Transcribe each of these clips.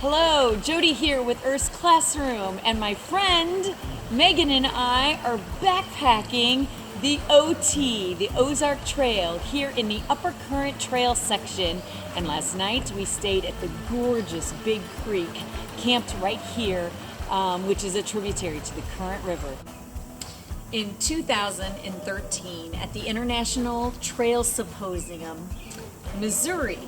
Hello, Jody here with Earth's Classroom, and my friend Megan and I are backpacking the OT, the Ozark Trail, here in the Upper Current Trail section. And last night we stayed at the gorgeous Big Creek, camped right here, which is a tributary to the Current River. In 2013, at the International Trail Symposium, Missouri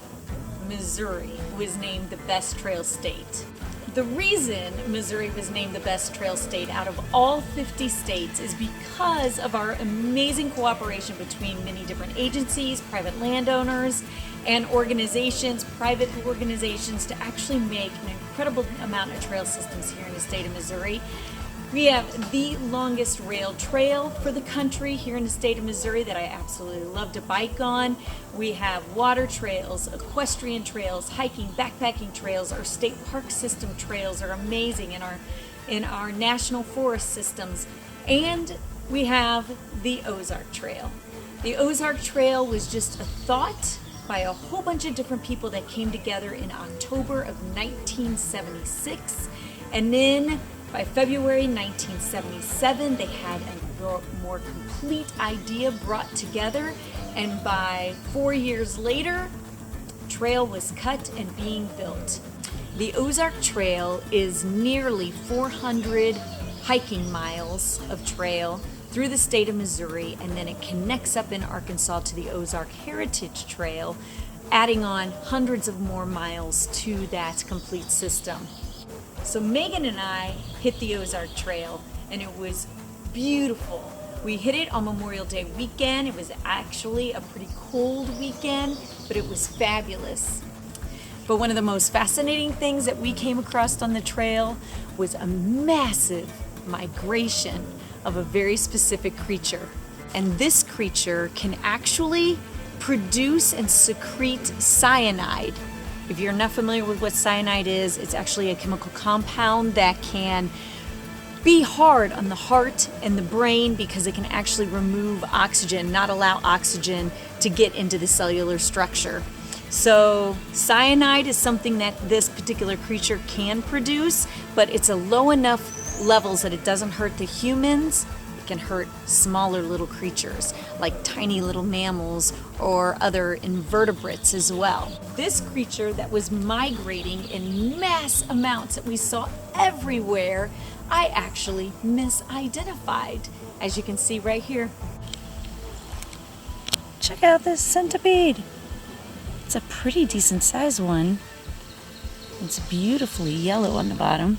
was named the best trail state. The reason Missouri was named the best trail state out of all 50 states is because of our amazing cooperation between many different agencies, private landowners, and organizations, private organizations, to actually make an incredible amount of trail systems here in the state of Missouri. We have the longest rail trail for the country here in the state of Missouri that I absolutely love to bike on. We have water trails, equestrian trails, hiking, backpacking trails. Our state park system trails are amazing in our national forest systems. And we have the Ozark Trail. The Ozark Trail was just a thought by a whole bunch of different people that came together in October of 1976. And then by February 1977, they had a more complete idea brought together, and by 4 years later, trail was cut and being built. The Ozark Trail is nearly 400 hiking miles of trail through the state of Missouri, and then it connects up in Arkansas to the Ozark Heritage Trail, adding on hundreds of more miles to that complete system. So Megan and I hit the Ozark Trail, and it was beautiful. We hit it on Memorial Day weekend. It was actually a pretty cold weekend, but it was fabulous. But one of the most fascinating things that we came across on the trail was a massive migration of a very specific creature. And this creature can actually produce and secrete cyanide. If you're not familiar with what cyanide is, it's actually a chemical compound that can be hard on the heart and the brain because it can actually remove oxygen, not allow oxygen to get into the cellular structure. So cyanide is something that this particular creature can produce, but it's a low enough levels that it doesn't hurt the humans. Can hurt smaller little creatures like tiny little mammals or other invertebrates as well. This creature that was migrating in mass amounts that we saw everywhere, I actually misidentified, as you can see right here. Check out this centipede. It's a pretty decent sized one. It's beautifully yellow on the bottom.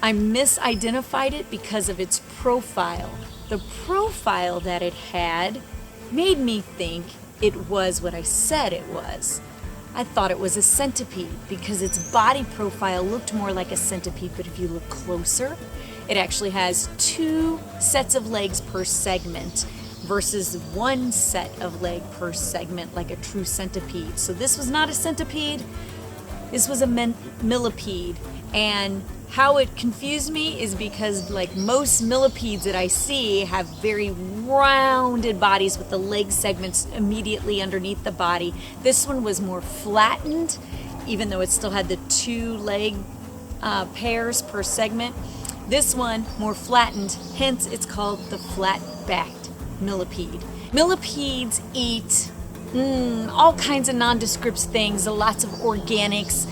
I misidentified it because of its profile. The profile that it had made me think it was what I said it was. I thought it was a centipede because its body profile looked more like a centipede, but if you look closer, it actually has 2 sets of legs per segment versus 1 set of leg per segment like a true centipede. So this was not a centipede, this was a millipede. And how it confused me is because, like most millipedes that I see, have very rounded bodies with the leg segments immediately underneath the body. This one was more flattened, even though it still had the 2 leg pairs per segment. This one more flattened, hence it's called the flat-backed millipede. Millipedes eat all kinds of nondescript things, lots of organics,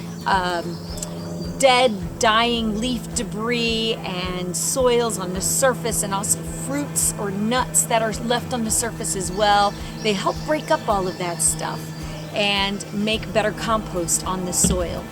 dead, dying leaf debris and soils on the surface, and also fruits or nuts that are left on the surface as well. They help break up all of that stuff and make better compost on the soil.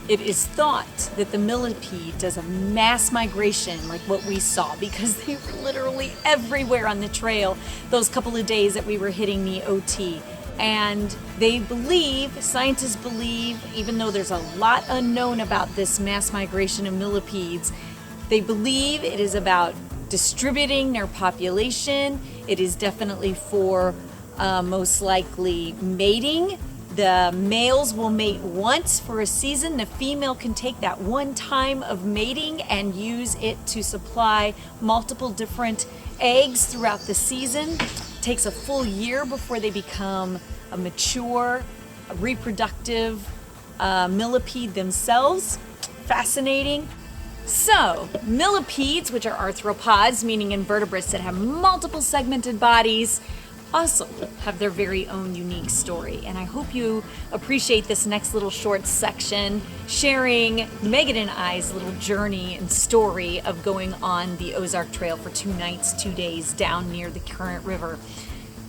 It is thought that the millipede does a mass migration like what we saw because they were literally everywhere on the trail those couple of days that we were hitting the OT. And they believe, scientists believe, even though there's a lot unknown about this mass migration of millipedes, they believe it is about distributing their population. It is definitely for most likely mating. The males will mate once for a season. The female can take that one time of mating and use it to supply multiple different eggs throughout the season. It takes a full year before they become a mature, reproductive millipede themselves. Fascinating. So, millipedes, which are arthropods, meaning invertebrates that have multiple segmented bodies, also have their very own unique story. And I hope you appreciate this next little short section, sharing Megan and I's little journey and story of going on the Ozark Trail for 2 nights, 2 days down near the Current River.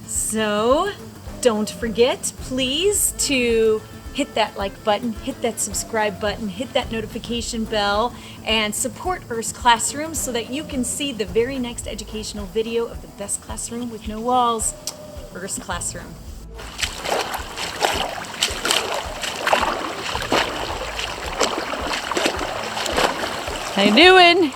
So, don't forget, please, to hit that like button, hit that subscribe button, hit that notification bell, and support Earth's Classroom so that you can see the very next educational video of the best classroom with no walls, Earth's Classroom. How you doing?